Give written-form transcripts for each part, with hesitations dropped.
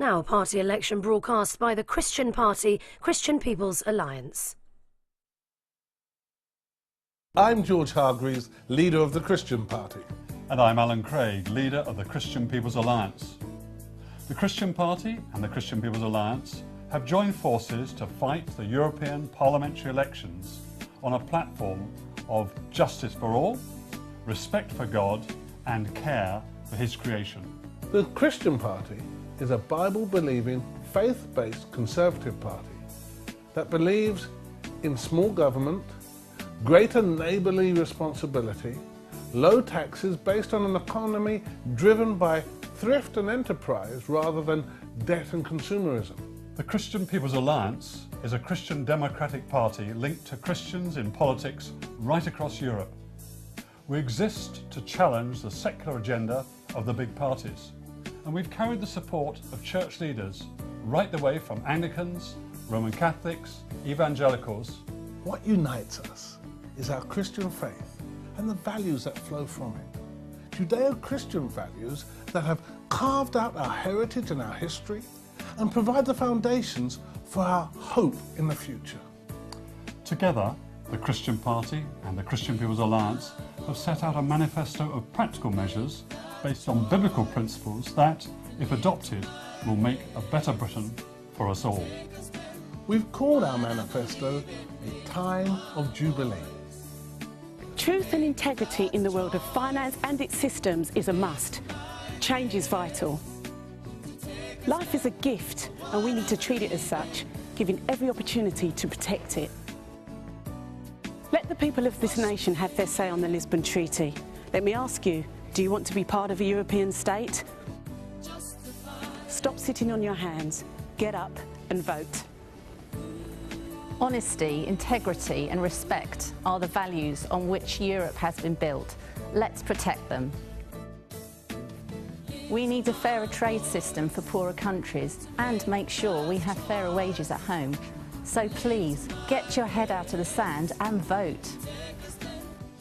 Now a party election broadcast by the Christian Party, Christian People's Alliance. I'm George Hargreaves, leader of the Christian Party. And I'm Alan Craig, leader of the Christian People's Alliance. The Christian Party and the Christian People's Alliance have joined forces to fight the European parliamentary elections on a platform of justice for all, respect for God and care for His creation. The Christian Party is a Bible-believing, faith-based conservative party that believes in small government, greater neighbourly responsibility, low taxes based on an economy driven by thrift and enterprise rather than debt and consumerism. The Christian People's Alliance is a Christian democratic party linked to Christians in politics right across Europe. We exist to challenge the secular agenda of the big parties, and we've carried the support of church leaders right the way from Anglicans, Roman Catholics, evangelicals. What unites us is our Christian faith and the values that flow from it. Judeo-Christian values that have carved out our heritage and our history and provide the foundations for our hope in the future. Together, the Christian Party and the Christian People's Alliance have set out a manifesto of practical measures based on biblical principles that, if adopted, will make a better Britain for us all. We've called our manifesto a time of jubilee. Truth and integrity in the world of finance and its systems is a must. Change is vital. Life is a gift and we need to treat it as such, giving every opportunity to protect it. Let the people of this nation have their say on the Lisbon Treaty. Let me ask you, do you want to be part of a European state? Stop sitting on your hands, get up and vote. Honesty, integrity and respect are the values on which Europe has been built. Let's protect them. We need a fairer trade system for poorer countries and make sure we have fairer wages at home. So please, get your head out of the sand and vote.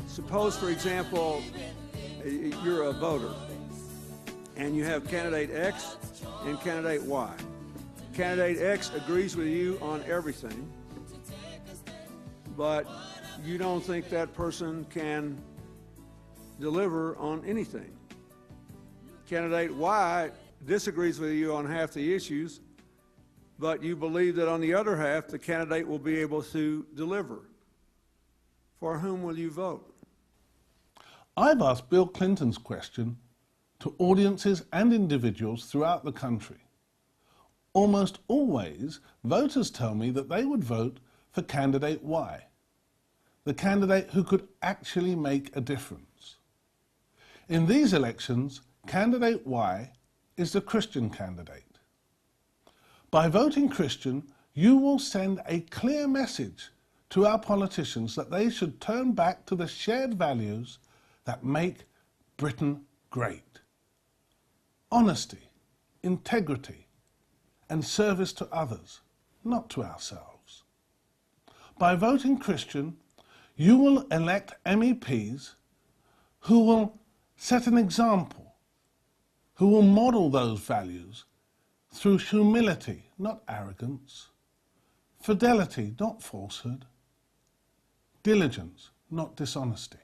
Suppose, for example, you're a voter and you have candidate X and candidate Y. Candidate X agrees with you on everything, but you don't think that person can deliver on anything. Candidate Y disagrees with you on half the issues, but you believe that on the other half the candidate will be able to deliver. For whom will you vote? I've asked Bill Clinton's question to audiences and individuals throughout the country. Almost always, voters tell me that they would vote for candidate Y, the candidate who could actually make a difference. In these elections, candidate Y is the Christian candidate. By voting Christian, you will send a clear message to our politicians that they should turn back to the shared values that make Britain great. Honesty, integrity, and service to others, not to ourselves. By voting Christian, you will elect MEPs who will set an example, who will model those values through humility, not arrogance, fidelity, not falsehood, diligence, not dishonesty.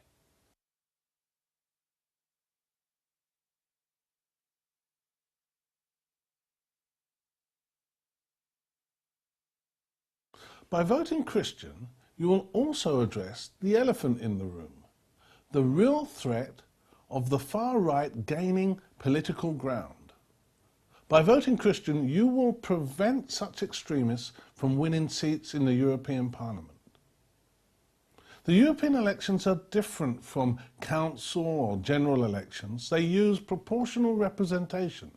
By voting Christian, you will also address the elephant in the room, the real threat of the far right gaining political ground. By voting Christian, you will prevent such extremists from winning seats in the European Parliament. The European elections are different from council or general elections. They use proportional representation.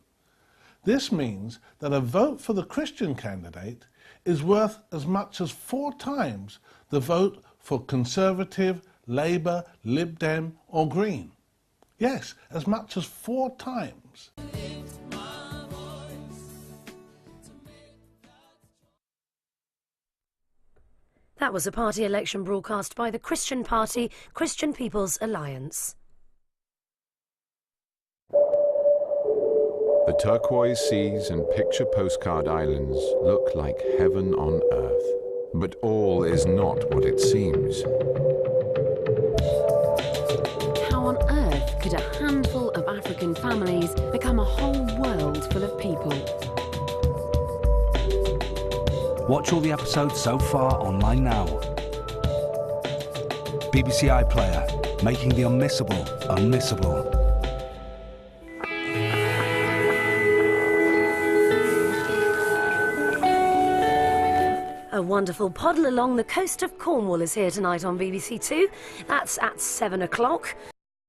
This means that a vote for the Christian candidate is worth as much as 4 times the vote for Conservative, Labour, Lib Dem or Green. Yes, as much as 4 times. That was a party election broadcast by the Christian Party, Christian People's Alliance. The turquoise seas and picture postcard islands look like heaven on earth. But all is not what it seems. How on earth could a handful of African families become a whole world full of people? Watch all the episodes so far online now. BBC iPlayer, making the unmissable unmissable. A wonderful poddle along the coast of Cornwall is here tonight on BBC Two. That's at 7 o'clock.